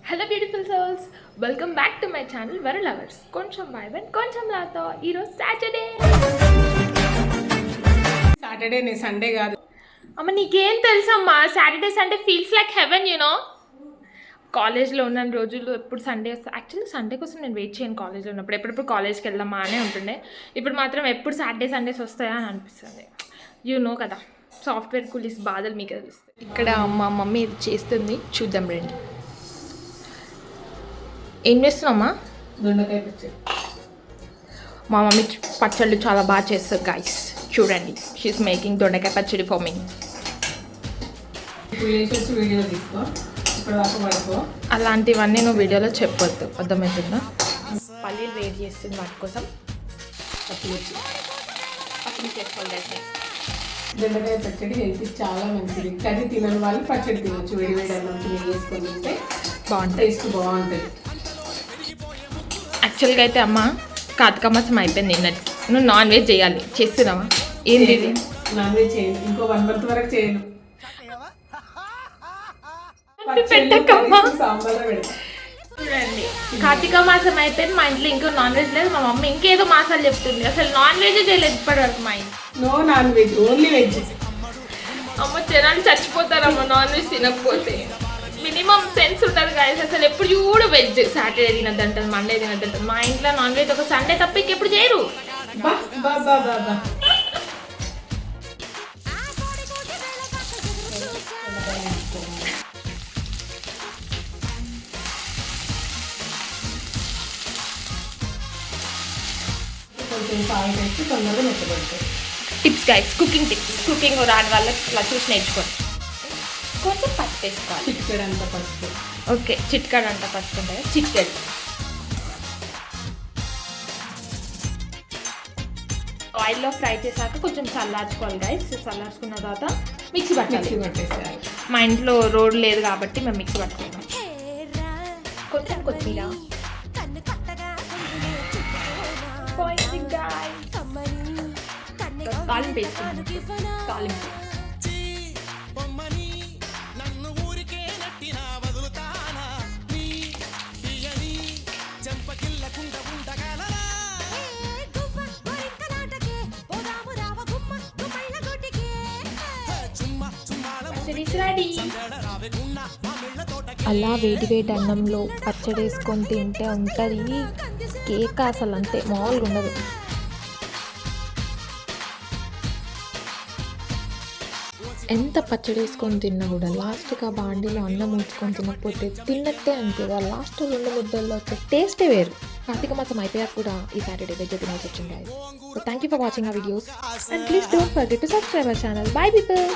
Hello beautiful souls, welcome back to my channel వర lovers. కొంచెం vibe and కొంచెం లాతో. ఈరోజు సాటర్డే సండే కాదు అమ్మ. నీకేం తెలుసమ్మా, Saturday Sunday feels like heaven. కాలేజ్లో ఉన్న రోజులు ఎప్పుడు సండే వస్తుంది. యాక్చువల్లీ సండే కోసం నేను వెయిట్ చేయను. కాలేజ్లో ఉన్నప్పుడు ఎప్పుడెప్పుడు కాలేజ్కి వెళ్దామా అనే ఉంటుండే. ఇప్పుడు మాత్రం ఎప్పుడు సండేస్ వస్తాయా అని అనిపిస్తుంది. కదా, సాఫ్ట్వేర్ కూలీస్ బాధలు మీకు తెలుస్తాయి. ఇక్కడ మా మమ్మీ ఇది చేస్తుంది, చూద్దాం రండి. ఏం చేస్తున్నామా? దొండకాయ పచ్చడి. మా మమ్మీ పచ్చళ్ళు చాలా బాగా చేస్తారు గైస్. చూడండి, షీఈస్ మేకింగ్ దొండకాయ పచ్చడి ఫర్ మీ. అలాంటివన్నీ నువ్వు వీడియోలో చెప్పొద్దు, అర్థమవుతుందా? పల్లీలు వేడి చేస్తుంది వాటి కోసం. పచ్చడి చేసుకోవాలి. దొండకాయ పచ్చడి హెల్త్ చాలా మంచిది. కర్రీ తినని వాళ్ళు పచ్చడి తినొచ్చు. వేడి అన్నం వేసుకొని తింటే బాగుంటుంది, టేస్ట్ బాగుంటుంది. యాక్చువల్గా అయితే అమ్మ కార్తీక మాసం అయిపోయింది నిన్నటి. నువ్వు నాన్ వెజ్ చేయాలి, చేస్తున్నావా? ఏంటి ఇది? నాన్ వెజ్ చేయను, ఇంకో 1 month వరకు చేయను. చూడండి, కార్తీక మాసం అయిపోయింది, మా ఇంట్లో ఇంకో నాన్ వెజ్ లేదు. మా మమ్మీ ఇంకేదో మాసాలు చెప్తుంది. అసలు నాన్ వెజ్ చేయలేదు ఇప్పటి వరకు మా ఇంట్లో. No non veg, only veg. అమ్మ జనాలు చచ్చిపోతారమ్మ నాన్ వెజ్ తినకపోతే. మినిమం సెన్స్ ఉంటుంది గాయస్. అసలు ఎప్పుడు చూడు వెజ్. సాటర్డే తినద్దంటారు, మండే తినద్దంటారు. మా ఇంట్లో నాన్ వెజ్ ఒక సండే తప్ప ఇంకెప్పుడు చేయరు. Tips guys, cooking tips. Cooking రాని వాళ్ళకి ఇట్లా చూసి నేర్చుకోండి. కొంచెం పసుపు వేసుకోవాలి. చిట్కెడు అంత పసుపు. ఓకే, చిట్కాడు అంత పసుపు ఉంటుంది. చిట్కెడు ఆయిల్లో ఫ్రై చేశాక కొంచెం చల్లార్చుకోవాలి గైస్. చల్లార్చుకున్న తర్వాత మిక్సీ పట్టేసేయాలి. మా ఇంట్లో రోడ్ లేదు కాబట్టి మేము మిక్సీ పట్టుకుంటాం. కొంచెం కొత్తిమీర, తాలింపు వేసుకున్నాం. తాలింపు అలా వేడి వేడి అన్నంలో పచ్చడి వేసుకొని తింటే ఉంటుంది కేక్. అసలు అంతే, మామూలుగా ఉండదు. ఎంత పచ్చడి వేసుకొని తిన్నా కూడా లాస్ట్గా బాండీలో అన్నం ఉంచుకొని తినకపోతే తిన్నట్టే అనిపిదా. లాస్ట్ 2 ముద్దల్లో వచ్చే టేస్టే వేరు. కార్తీక మాసం అయిపోయాక కూడా ఈ సాటర్డే వెజ్ తినాల్సి వచ్చింది. So thank you for watching our videos and please don't forget to subscribe our channel. By people.